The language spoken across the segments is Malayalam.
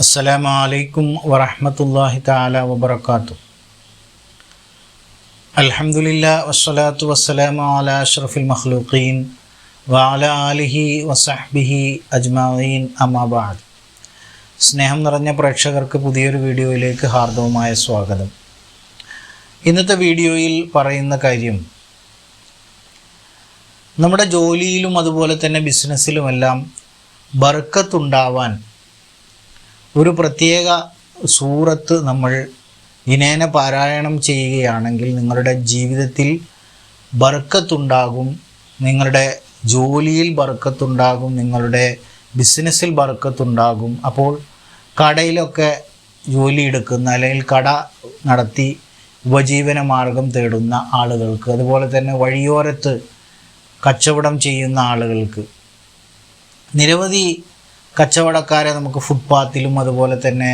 അസ്സലാമു അലൈക്കും വറഹ്മത്തുള്ളാഹി തആല വബറകാതുഹു. അൽഹംദുലില്ലാഹി വസ്സലാത്തു വസ്സലാമു അലാ അഷ്റഫിൽ മഖ്ലൂഖീൻ വഅലാ ആലിഹി വസഹ്ബിഹി അജ്മഈൻ അമ്മാ ബഅദ്. സ്നേഹം നിറഞ്ഞ പ്രേക്ഷകർക്ക് പുതിയൊരു വീഡിയോയിലേക്ക് ഹാർദവമായ സ്വാഗതം. ഇന്നത്തെ വീഡിയോയിൽ പറയുന്ന കാര്യം, നമ്മുടെ ജോലിയിലും അതുപോലെ തന്നെ ബിസിനസ്സിലുമെല്ലാം ബർക്കത്തുണ്ടാവാൻ ഒരു പ്രത്യേക സൂറത്ത് നമ്മൾ ദിനേന പാരായണം ചെയ്യുകയാണെങ്കിൽ നിങ്ങളുടെ ജീവിതത്തിൽ ബർക്കത്തുണ്ടാകും, നിങ്ങളുടെ ജോലിയിൽ ബർക്കത്തുണ്ടാകും, നിങ്ങളുടെ ബിസിനസ്സിൽ ബർക്കത്തുണ്ടാകും. അപ്പോൾ കടയിലൊക്കെ ജോലി എടുക്കുന്ന അല്ലെങ്കിൽ കട നടത്തി ഉപജീവന മാർഗം തേടുന്ന ആളുകൾക്ക്, അതുപോലെ തന്നെ വഴിയോരത്ത് കച്ചവടം ചെയ്യുന്ന ആളുകൾക്ക്, നിരവധി കച്ചവടക്കാരെ നമുക്ക് ഫുട്പാത്തിലും അതുപോലെ തന്നെ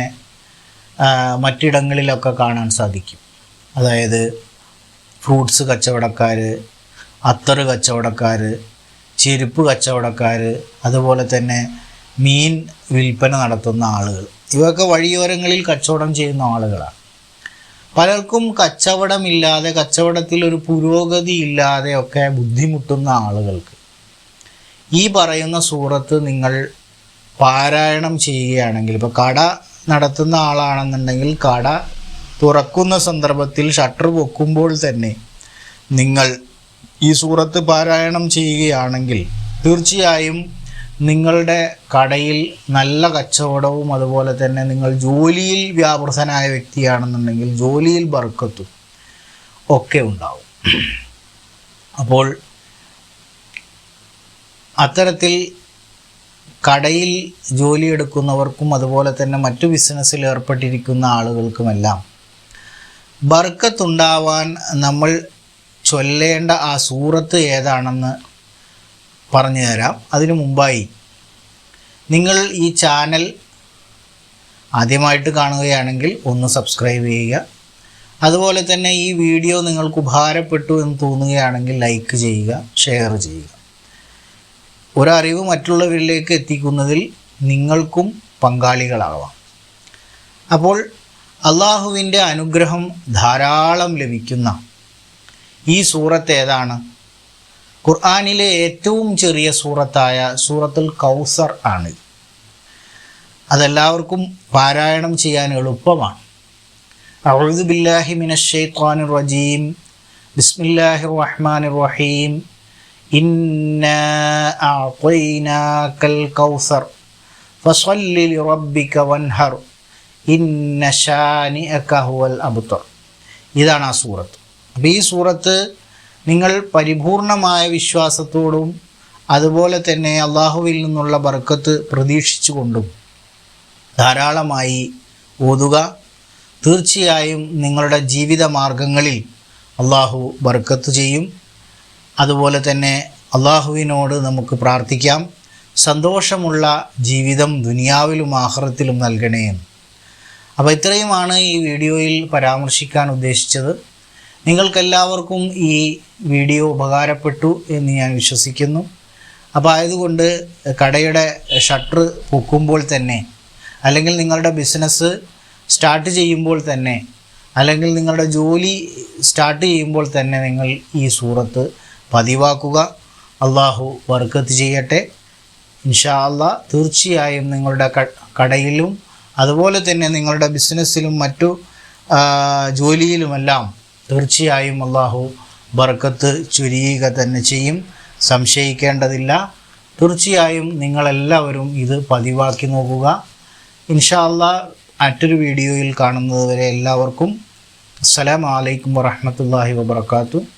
മറ്റിടങ്ങളിലൊക്കെ കാണാൻ സാധിക്കും. അതായത് ഫ്രൂട്ട്സ് കച്ചവടക്കാർ, അത്തറ് കച്ചവടക്കാർ, ചെരുപ്പ് കച്ചവടക്കാർ, അതുപോലെ തന്നെ മീൻ വിൽപ്പന നടത്തുന്ന ആളുകൾ, ഇവയൊക്കെ വഴിയോരങ്ങളിൽ കച്ചവടം ചെയ്യുന്ന ആളുകളാണ്. പലർക്കും കച്ചവടമില്ലാതെ, കച്ചവടത്തിൽ ഒരു പുരോഗതി ഇല്ലാതെയൊക്കെ ബുദ്ധിമുട്ടുന്ന ആളുകൾക്ക് ഈ പറയുന്ന സൂറത്ത് നിങ്ങൾ പാരായണം ചെയ്യുകയാണെങ്കിൽ, ഇപ്പോൾ കട നടത്തുന്ന ആളാണെന്നുണ്ടെങ്കിൽ കട തുറക്കുന്ന സന്ദർഭത്തിൽ ഷട്ടർ പൊക്കുമ്പോൾ തന്നെ നിങ്ങൾ ഈ സൂറത്ത് പാരായണം ചെയ്യുകയാണെങ്കിൽ തീർച്ചയായും നിങ്ങളുടെ കടയിൽ നല്ല കച്ചവടവും, അതുപോലെ തന്നെ നിങ്ങൾ ജോലിയിൽ വ്യാപൃതനായ വ്യക്തിയാണെന്നുണ്ടെങ്കിൽ ജോലിയിൽ ബർക്കത്തും ഒക്കെ ഉണ്ടാവും. അപ്പോൾ അത്തരത്തിൽ കടയിൽ ജോലിയെടുക്കുന്നവർക്കും അതുപോലെ തന്നെ മറ്റു ബിസിനസ്സിൽ ഏർപ്പെട്ടിരിക്കുന്ന ആളുകൾക്കുമെല്ലാം ബർക്കത്തുണ്ടാവാൻ നമ്മൾ ചൊല്ലേണ്ട ആ സൂറത്ത് ഏതാണെന്ന് പറഞ്ഞു തരാം. അതിനു മുമ്പായി നിങ്ങൾ ഈ ചാനൽ ആദ്യമായിട്ട് കാണുകയാണെങ്കിൽ ഒന്ന് സബ്സ്ക്രൈബ് ചെയ്യുക. അതുപോലെ തന്നെ ഈ വീഡിയോ നിങ്ങൾക്ക് ഉപകാരപ്പെട്ടു എന്ന് തോന്നുകയാണെങ്കിൽ ലൈക്ക് ചെയ്യുക, ഷെയർ ചെയ്യുക. ഒരറിവ് മറ്റുള്ളവരിലേക്ക് എത്തിക്കുന്നതിൽ നിങ്ങൾക്കും പങ്കാളികളാവാം. അപ്പോൾ അള്ളാഹുവിൻ്റെ അനുഗ്രഹം ധാരാളം ലഭിക്കുന്ന ഈ സൂറത്ത് ഏതാണ്? ഖുർആനിലെ ഏറ്റവും ചെറിയ സൂറത്തായ സൂറത്തുൽ കൗസർ ആണ്. അതെല്ലാവർക്കും പാരായണം ചെയ്യാൻ എളുപ്പമാണ്. അഊദു ബില്ലാഹി മിനശ് ശൈത്വാനിർ റജീം. ബിസ്മില്ലാഹിർ റഹ്മാനിർ റഹീം. ഇന്നാ അഅ്തൈനാകൽ കൗസർ ഫസല്ലി ലിറബ്ബിക വൻഹർ ഇന്ന ശാനിഅക ഹുവൽ അബ്തർ. ഇതാണ് ആ സൂറത്ത്. അപ്പോൾ ഈ സൂറത്ത് നിങ്ങൾ പരിപൂർണമായ വിശ്വാസത്തോടും അതുപോലെ തന്നെ അള്ളാഹുവിൽ നിന്നുള്ള ബർക്കത്ത് പ്രതീക്ഷിച്ചുകൊണ്ടും ധാരാളമായി ഓതുക. തീർച്ചയായും നിങ്ങളുടെ ജീവിത മാർഗങ്ങളിൽ അള്ളാഹു ബർക്കത്ത് ചെയ്യും. അതുപോലെ തന്നെ അള്ളാഹുവിനോട് നമുക്ക് പ്രാർത്ഥിക്കാം, സന്തോഷമുള്ള ജീവിതം ദുനിയാവിലും ആഖിറത്തിലും നൽകണേ എന്ന്. അപ്പോൾ ഇത്രയുമാണ് ഈ വീഡിയോയിൽ പരാമർശിക്കാൻ ഉദ്ദേശിച്ചത്. നിങ്ങൾക്കെല്ലാവർക്കും ഈ വീഡിയോ ഉപകാരപ്പെട്ടു എന്ന് ഞാൻ വിശ്വസിക്കുന്നു. അപ്പോൾ ആയതുകൊണ്ട് കടയുടെ ഷട്ടർ പൊക്കുമ്പോൾ തന്നെ, അല്ലെങ്കിൽ നിങ്ങളുടെ ബിസിനസ് സ്റ്റാർട്ട് ചെയ്യുമ്പോൾ തന്നെ, അല്ലെങ്കിൽ നിങ്ങളുടെ ജോലി സ്റ്റാർട്ട് ചെയ്യുമ്പോൾ തന്നെ നിങ്ങൾ ഈ സൂറത്ത് പതിവാക്കുക. അള്ളാഹു ബർക്കത്ത് ചെയ്യട്ടെ. ഇൻഷാ അല്ലാഹ് തീർച്ചയായും നിങ്ങളുടെ കടയിലും അതുപോലെ തന്നെ നിങ്ങളുടെ ബിസിനസ്സിലും മറ്റു ജോലിയിലുമെല്ലാം തീർച്ചയായും അള്ളാഹു ബർക്കത്ത് ചൊരിയുക തന്നെ ചെയ്യും, സംശയിക്കേണ്ടതില്ല. തീർച്ചയായും നിങ്ങളെല്ലാവരും ഇത് പതിവാക്കി നോക്കുക. ഇൻഷാ അല്ലാഹ് മറ്റൊരു വീഡിയോയിൽ കാണുന്നത് വരെ എല്ലാവർക്കും അസ്സലാമു അലൈക്കും വറഹ്മത്തുള്ളാഹി വബറകാതുഹു.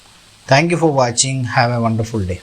Thank you for watching. Have a wonderful day.